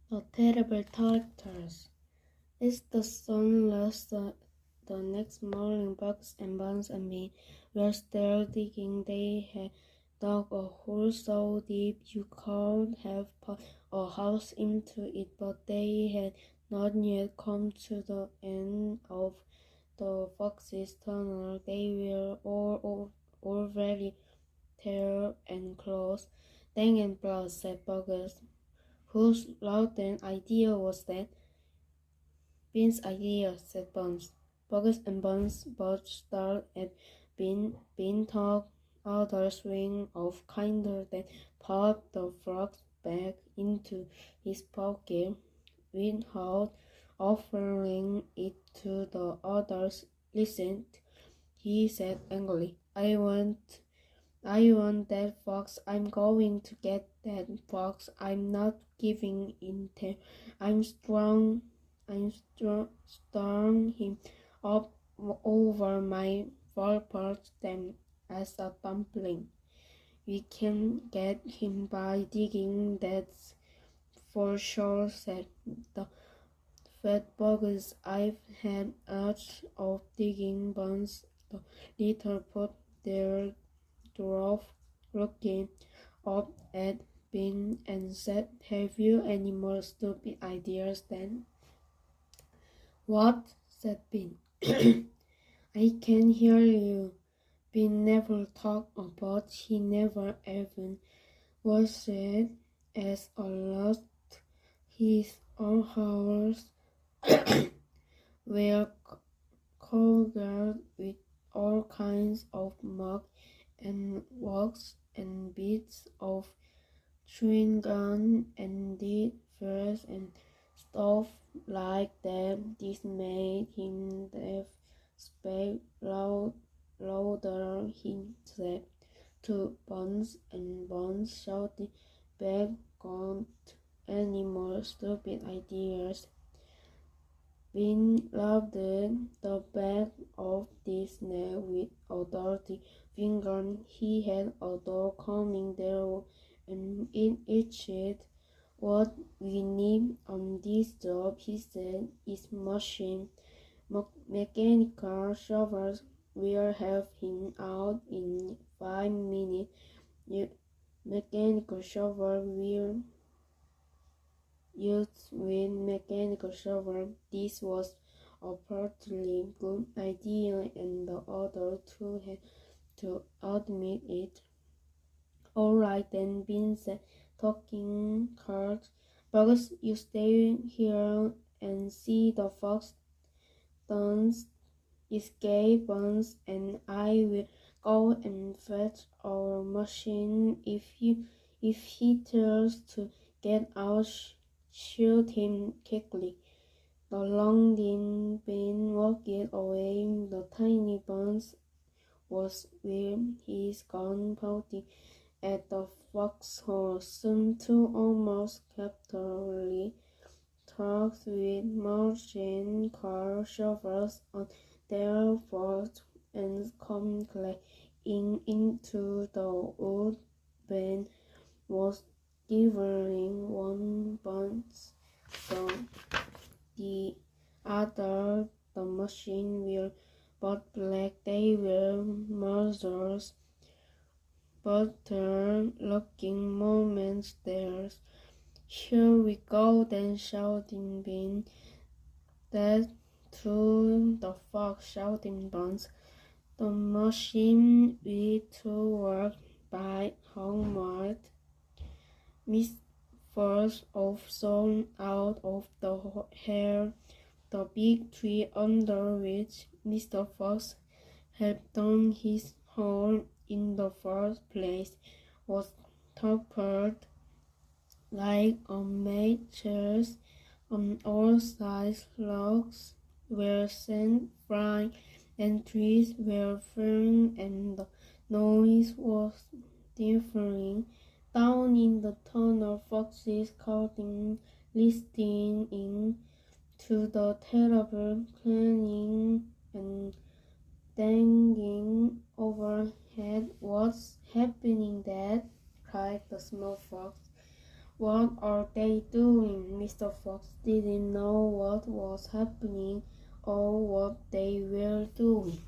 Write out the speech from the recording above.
The terrible characters. As the sun rose the next morning, Bugs and Buns and me were still digging. They had dug a hole so deep you could have put a house into it, but they had not yet come to the end of the fox's tunnel. They were all very tired and close. "Dang and blood," said Bugs, whose loud idea was that. "Bean's idea," said Buns. Bugs and Buns both stared at Bean took other swing of kinder then popped the frog back into his pocket without offering it to the others. "Listen," he said angrily. I want that fox. I'm going to get that fox. I'm not giving in there. I'm strong him up over my forepaws then as a dumpling. We can get him by digging, that's for sure, said the fat Bugs. I've had enough of digging. Buns the little put their dwarf looking up at Bean and said, "Have you any more stupid ideas then?" "What?" said Bean. "I can hear you." Bean never talked about, he never even was said as a lot. His own hours were covered with all kinds of muck and wax and bits of chewing gum and dead flesh and stuff like that. This made him laugh. "Speak louder," he said to Buns, and Buns shouted back, "Got any more stupid ideas?" Bean rubbed the back of this neck with a dirty finger. He had a dog coming there and it itched. "What we need on this job," he said, "is machine. Mechanical shovels. We'll have him out in 5 minutes. Mechanical shovel will used with mechanical shovel." This was a partly good idea, and the other two had to admit it. "All right then," Bean said, talking hard. "Bugs, you stay here and see the fox don't escape. Buns and I will go and fetch our machine. If he tries to get out, shoot him quickly." The long thin Bean walked away. The tiny Buns was with his gun pointing at the foxhole. Soon two almost capitally trucks with machine car shovels on their boats and come clanging into the wood. Ben was delivering one bunch, the other the machine were both black. They were murderers, butter-looking monsters. "Here we go then," shouted Bean. "That to the fox," shouted Buns. The machine went to work by homeward. Miss First of sawn out of the hair. The big tree under which Mr. Fox had done his hole in the first place was toppled like a mattress on all sides. Logs were sent flying and trees were falling, and the noise was differing. Down in the tunnel, foxes cutting, listening to the terrible clanging and dangling overhead. "What's happening, Dad?" cried the small fox. What are they doing? Mr. Fox didn't know what was happening or what they were doing.